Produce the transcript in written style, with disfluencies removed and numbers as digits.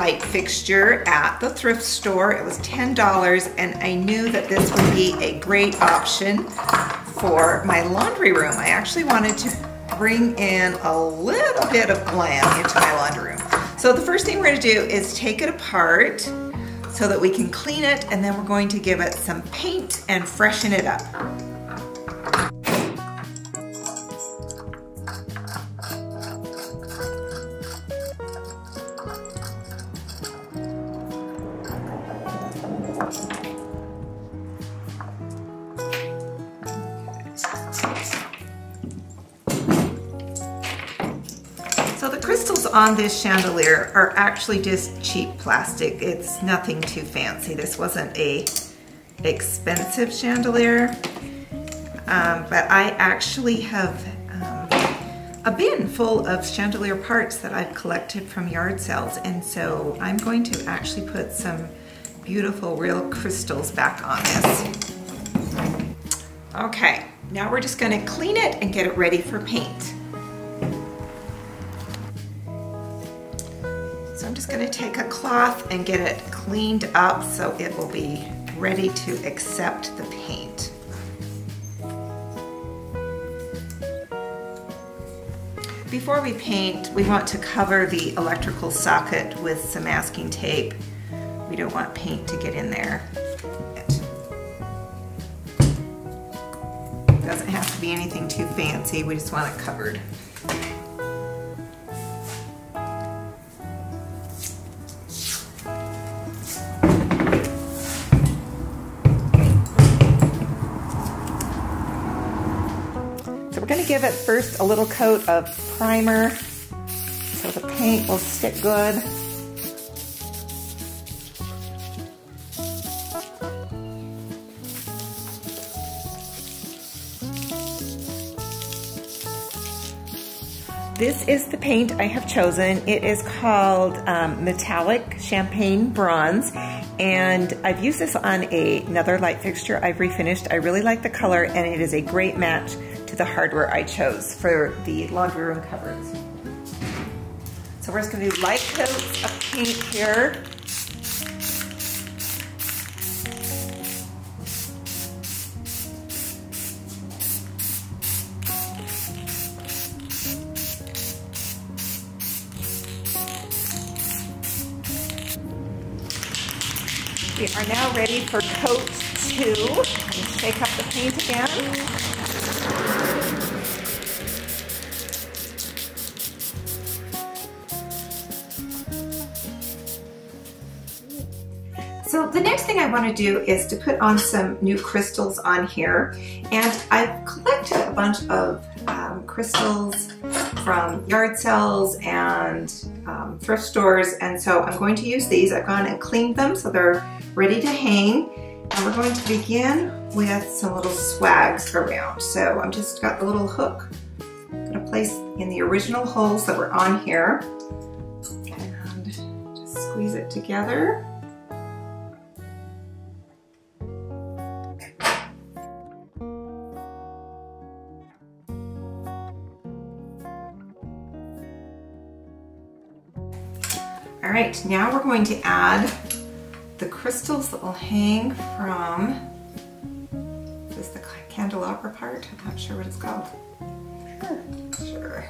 light fixture at the thrift store. It was $10 and I knew that this would be a great option for my laundry room. I actually wanted to bring in a little bit of glam into my laundry room. So the first thing we're going to do is take it apart so that we can clean it, and then we're going to give it some paint and freshen it up. So the crystals on this chandelier are actually just cheap plastic. It's nothing too fancy. This wasn't a expensive chandelier, but I actually have a bin full of chandelier parts that I've collected from yard sales, and so I'm going to actually put some beautiful real crystals back on this. Okay, now we're just going to clean it and get it ready for paint. So I'm just going to take a cloth and get it cleaned up so it will be ready to accept the paint. Before we paint, we want to cover the electrical socket with some masking tape. We don't want paint to get in there. It doesn't have to be anything too fancy, we just want it covered. So we're going to give it first a little coat of primer so the paint will stick good. This is the paint I have chosen. It is called Metallic Champagne Bronze, and I've used this on another light fixture I've refinished. I really like the color, and it is a great match to the hardware I chose for the laundry room cupboards. So we're just going to do light coats of paint here. We are now ready for coat 2. Let's shake up the paint again. So the next thing I want to do is to put on some new crystals on here. And I've collected a bunch of crystals from yard sales and thrift stores, and so I'm going to use these. I've gone and cleaned them so they're ready to hang, and we're going to begin with some little swags around. So I'm just got the little hook I'm going to place in the original holes that were on here and just squeeze it together. All right, now we're going to add the crystals that will hang from, is this the candelabra part? I'm not sure what it's called. Sure.